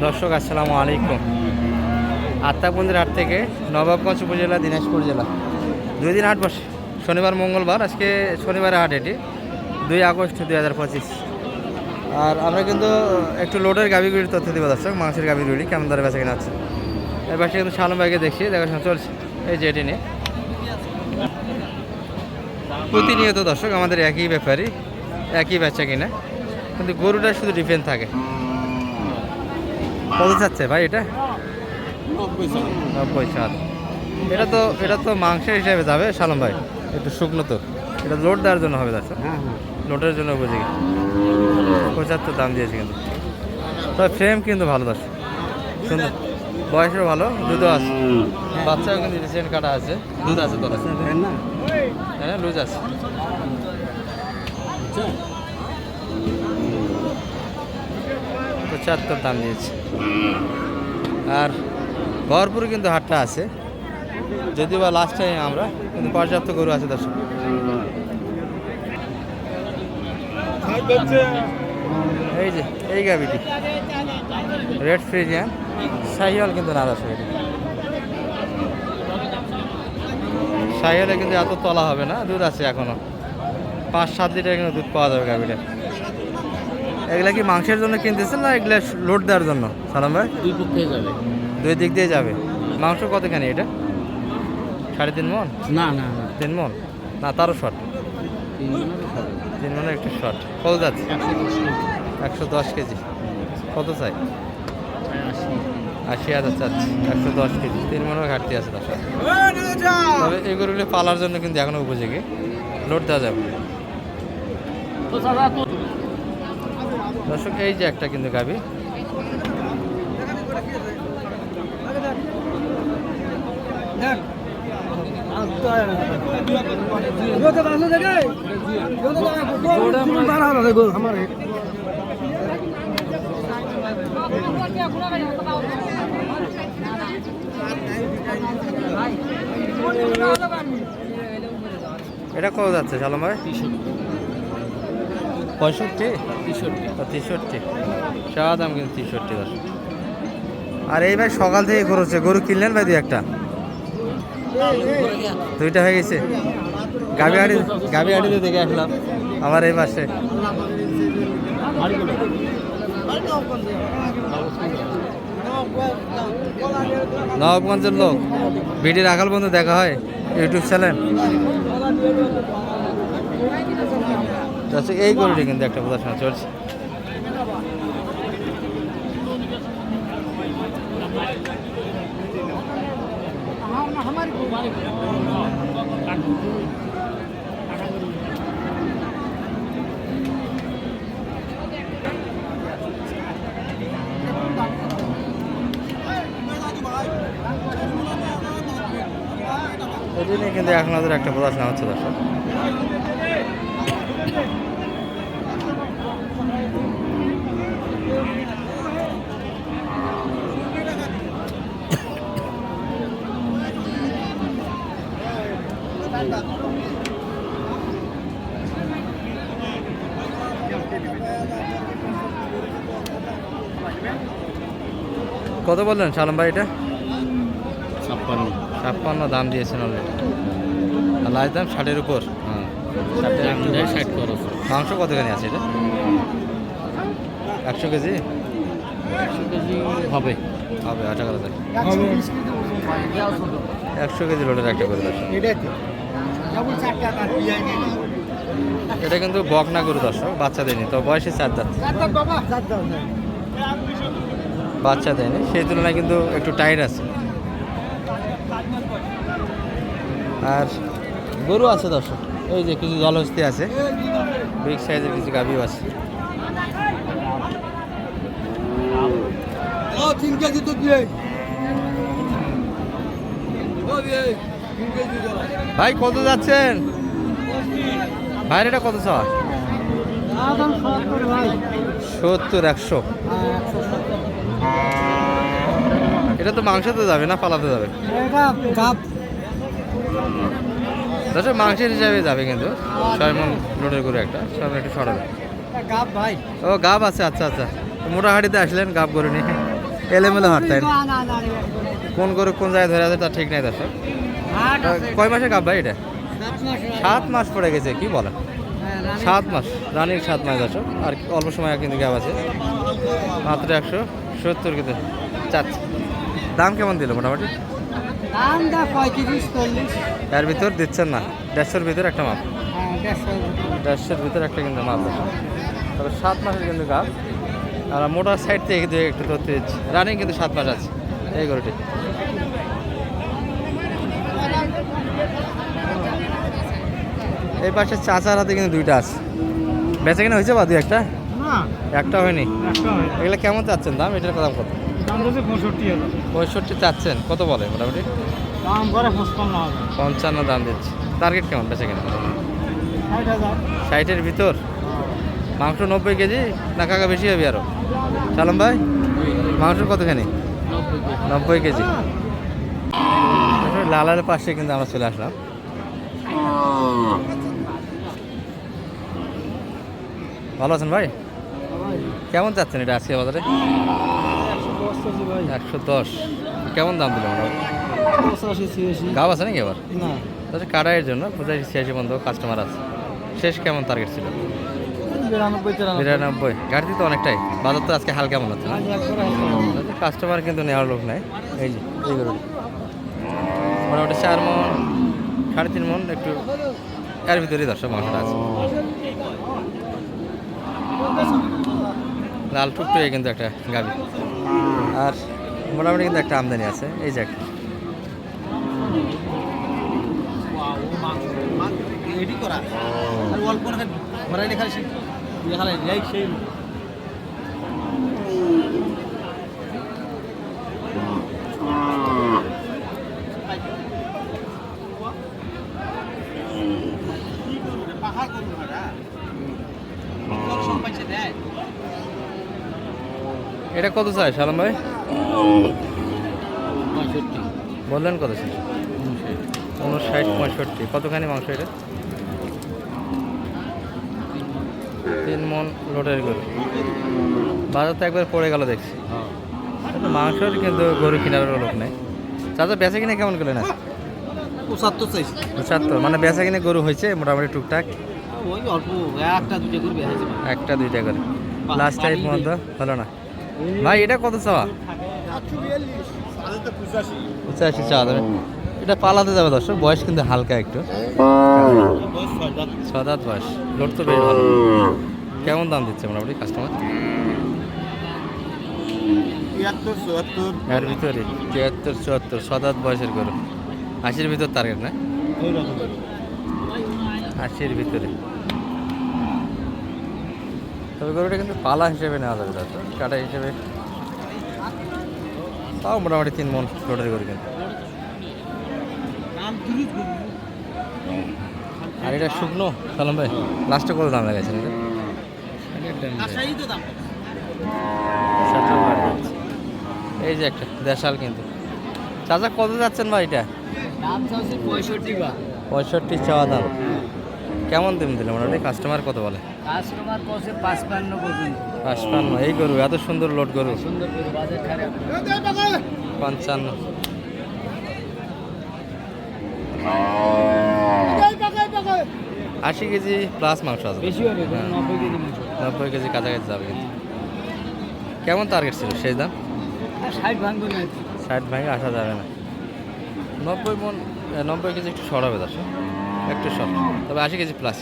দর্শক আসসালামু আলাইকুম। আত্মাকুন্দের হাট থেকে নবাবগঞ্জ উপজেলা, দিনাজপুর জেলা 2 দিন হাট বসে, শনিবার মঙ্গলবার। আজকে শনিবারের হাট, এটি 2 আগস্ট 2025। আর আমরা কিন্তু একটু লোডের গাভিগুলির তথ্য দেবো দর্শক, মাংসের গাভিগুলি কেমন দরে বেচা কিনা আছে। এর পাশে কিন্তু শালম ভাইকে দেখছি, দেখাশোনা চলছে এই যে এটি নিয়ে। প্রতিনিয়ত দর্শক আমাদের একই ব্যাপারই, একই বেচা কিনা, কিন্তু গরুটা শুধু ডিফেন্স থাকে। কত চাচ্ছে ভাই এটা? 90 এটা তো মাংসের হিসাবে যাবে শালম ভাই, একটু শুকনো তো। এটা লোড দেওয়ার জন্য হবে দর্শক, লোডের জন্য বুঝি 75 দাম দিয়েছে। কিন্তু তবে ফ্রেম কিন্তু ভালো দর্শক, সুন্দর, বয়সও ভালো, দুধও আছে, বাচ্চাও কিন্তু রিসেন্ট কাটা আছে, দুধ আছে তো, হ্যাঁ লুজ আছে। 75 দাম দিয়েছে। আর ভরপুরে কিন্তু হাটটা আছে, যদিও বা লাস্ট টাইম আমরা, কিন্তু পর্যাপ্ত গরু আছে দর্শক। এই যে এই গাভিটি রেড ফ্রিজিয়ান শাহিওয়াল, কিন্তু না দর্শক, এটি শাহিওয়ালে কিন্তু এত তলা হবে না, দুধ আছে এখনো 5-7 লিটার কিন্তু দুধ পাওয়া যাবে গাভিটা। এগুলা কি মাংসের জন্য কিনতেছেন না এগুলা লোড দেওয়ার জন্য সালাম ভাই? দুই দিক দিয়ে যাবে। মাংস কতখানি এটা? 3.5 মণ? না 3 মণ না, তারও শর্ট, 3 মণের একটু শর্ট। কত যাচ্ছে? 110 কেজি। কত চাই? 80,000 চাচ্ছি। 110 কেজি, 3 মণের ঘাটতি আছে তার সাথে। তবে এগুলো পালার জন্য কিন্তু এখনো উপযোগী, লোড দেওয়া যাবে দর্শক। এই যে একটা কিন্তু গাভি, এটা কত যাচ্ছে শালম ভাই? 65 চাওয়া দাম কিন্তু 63 দর্শক। আর এই ভাই সকাল থেকে খরচে গরু কিনলেন ভাই? দুইটা হয়ে গেছে। গাভি হাটিতে দেখে আসলাম আমার এই পাশে। নবাবগঞ্জের লোক, ভিডি রাখাল বন্ধু দেখা হয় ইউটিউব চ্যানেল। এই গরুটি কিন্তু একটা প্রদর্শন চলছে। এটি নিয়ে কিন্তু এখন আমাদের একটা প্রদর্শন হচ্ছে দর্শক। কত বললেন শালম ভাই এটা? 56 দাম দিয়েছেন অলরেডি। আর লাস্ট দাম 60-এর উপর। হ্যাঁ, 60 খরচ। মাংস কতখানি আছে এটা? 100 কেজি হবে, 8 টাকা। 100 কেজি লোডের একটা করে দর্শক। এটা কিন্তু বকনা গরু দর্শক, বাচ্চা দেয়নি, তো বয়সে 4 দাঁত, বাচ্চা দেয়নি, সেই তুলনায় কিন্তু একটু টাইট আছে। আর গরু আছে দর্শক, এই যে কিছু জলহস্তি আছে, বিগ সাইজের কিছু গাভিও আছে। ভাই কত যাচ্ছেন ভাই? এটা কত চাওয়া? 70-100। এটা তো মাংসতে যাবে না পালাতে যাবে? দর্শক মাংসের হিসাবে যাবে, কিন্তু 6 মণ লোডের করে একটা, সামনে একটু সরাবে। ও গাব আছে, আচ্ছা আচ্ছা। মোটা হাড়িতে আসলেন গাব করে নিয়ে। এলোমেলো হাট তাই না? কোন গরু কোন জায়গায় ধরে আছে তার ঠিক নাই দর্শক। কয় মাসের গাব ভাই এটা? 7 মাস পড়ে গেছে, কি বলেন? 7 মাস, রানিং 7 মাস দর্শক। আর অল্প সময় কিন্তু গাব আছে, মাত্র 170 কিন্তু চাচ্ছে। দাম কেমন দিল মোটামুটি? এর ভিতর দিচ্ছেন না? 150-এর ভিতর একটা মাপ, 150-এর ভিতর একটা কিন্তু মাপ দর্শক। তবে 7 মাসের কিন্তু গাব। আর মোটর সাইড থেকে কিন্তু একটু ধরতে দিচ্ছি, রানিং কিন্তু 7 মাস আছে এই গরুটি। এই পাশে চাচার হাতে কিন্তু দুইটা আছে, বেচা কিনা হয়েছে বা দুই একটা? একটা হয়নি। এগুলো কেমন চাচ্ছেন দাম? এটার কথা কত? 65 চাচ্ছেন, কত বলে মোটামুটি? 55 দাম দিচ্ছে। টার্গেট কেমন বেচা কিনা? 60-এর ভিতর। মাংস 90 কেজি না কাকা বেশি হবে আরো? সালাম ভাই, মাংস কতখানি? 90 কেজি। লালার পাশে কিন্তু আমরা চলে আসলাম। ভালো আছেন ভাই? কেমন চাচ্ছেন এটা আজকে বাজারে? 110। কেমন দাম দিল? গাব আছে নাকি এবার? তাহলে কাটাইয়ের জন্য 85-86 পর্যন্ত কাস্টমার আছে। শেষ কেমন টার্গেট ছিল? 92। গাড়ি তো অনেকটাই, বাজার তো আজকে হালকা মনে হচ্ছে না? কাস্টমার কিন্তু নেওয়ার লোক নাই। এই যে এই গরু মোটামুটি 4 মন 3.5 মন একটু এর ভিতরেই দর্শক মাংসটা আছে। লাল টুকটুকে কিন্তু একটা গাবি, আর মোটামুটি কিন্তু একটা আমদানি আছে। এই যে একটা এটা কত চাই সালাম ভাই? বললেন কত ছিল? 59-65। কতখানি মাংস এটা? 3 মন লোডের গরু। বাজার তো একবার পড়ে গেল দেখছি। মাংসের কিন্তু গরু কেনার লোক নেই। চাচা বেচা কিনে কেমন করলেন? 75। মানে বেচা কিনে গরু হয়েছে মোটামুটি টুকটাক, একটা দুইটা করে। লাস্ট টাইম মতো হলো না ভাই। এটা কত চাওয়া? 85 চাওয়া যাবে। এটা পালাতে যাবে দর্শক, বয়স কিন্তু হালকা একটু, 6 দাঁত বয়স। লোড তো বেশ ভালো। কেমন দাম দিচ্ছে মোটামুটি কাস্টমার? এর ভিতরে 73-74, 6 দাঁত বয়সের গরু। 80-র ভিতর টার্গেট না? 80-র ভিতরে। তবে গরুটা কিন্তু পালা হিসেবে নেওয়া যাবে দর্শক, কাটা হিসেবে তাও মোটামুটি 3 মন লোডের গরু কিন্তু। আর এটা শুকনো সালাম ভাই, লাস্টে কত দাম লাগাইছেন এটা? এই যে একটা দেশাল কিন্তু। চাচা কত যাচ্ছেন ভাই এটা? 65 চাওয়া দাম। কেমন দাম দিলে মোটামুটি? কাস্টমার কত বলে? 55। এই গরু এত সুন্দর লোড গরু, 55। 80 কেজি প্লাস মাংস আছে, 90 কেজি কাছাকাছি যাবে কিন্তু। কেমন টার্গেট ছিল সেই দাম? 60 ভাঙে আসা যাবে না। 90 মন 90 কেজি একটু শর্ট হবে দর্শক, একটু শর্ট। তবে 80 কেজি প্লাস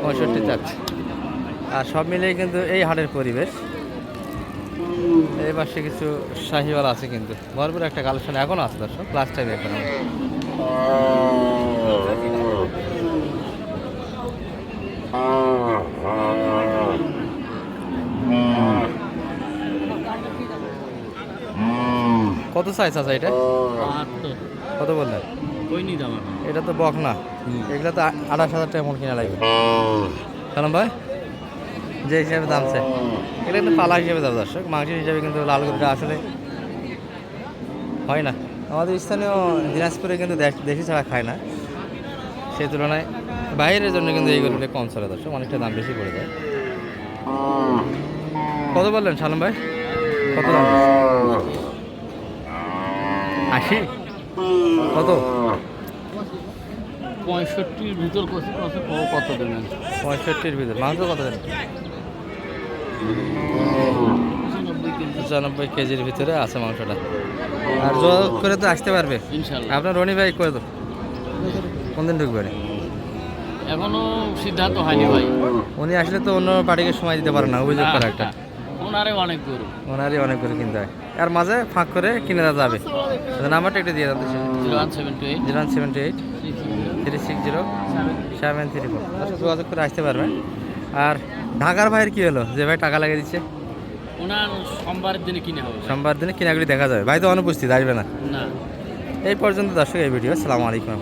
65 চাচ্ছে। আর সব মিলিয়ে কিন্তু এই হাটের পরিবেশ। এই পাশে কিছু শাহিওয়াল আছে কিন্তু, ভরপুর একটা কালেকশন এখনও আছে দর্শক, লাস্ট টাইম এখন। কত সাইজ আছে এটা? কত বললেন? এটা তো বক না, এগুলো তো 28,000 টাকা মন কিনা লাগবে সালাম ভাই, যে হিসাবে দাম চাই। এটা কিন্তু পালা হিসেবে দাম দর্শক, মাংসের হিসাবে কিন্তু লাল গরুটা আসলে হয় না। আমাদের স্থানীয় দিনাজপুরে কিন্তু দেশি ছাড়া খায় না, সেই তুলনায় বাইরের জন্য কিন্তু এই গরুগুলো কম চলে দর্শক, অনেকটা দাম বেশি পড়ে যায়। কত বললেন সালাম ভাই? কত দাম? 80? কত? 65-র ভিতর কত দেবেন? 65-র ভিতর। মাংস কত দেন? 95 কেজির ভিতরে আছে মাংসটা। আর যোগাযোগ করে তো আসতে পারবে ইনশাল্লাহ। আপনার রনি ভাই করে তো কোন দিন ঢুকবে? এখনো সিদ্ধান্ত হয়নি ভাই। উনি আসলে তো অন্য পার্টিকে সময় দিতে পারে না, অভিযোগ করে একটা। ওনারে অনেক গরু। ওনারই অনেক করে কিনতে হয়, আর মাঝে ফাঁক করে কিনে দেওয়া যাবে। নাম্বারটা একটু দিয়ে দিতে 0178 0178 360 734। যোগাযোগ করে আসতে পারবেন। আর ঢাকার ভাইয়ের কি হলো যে ভাই টাকা লাগিয়ে দিচ্ছে? ওনার সোমবারের দিনে কিনে হবে। সোমবার দিনে কিনাগুলি দেখা যাবে, ভাই তো অনুপস্থিত, আসবে না। না। এই পর্যন্ত দর্শক এই ভিডিও। আসসালামু আলাইকুম।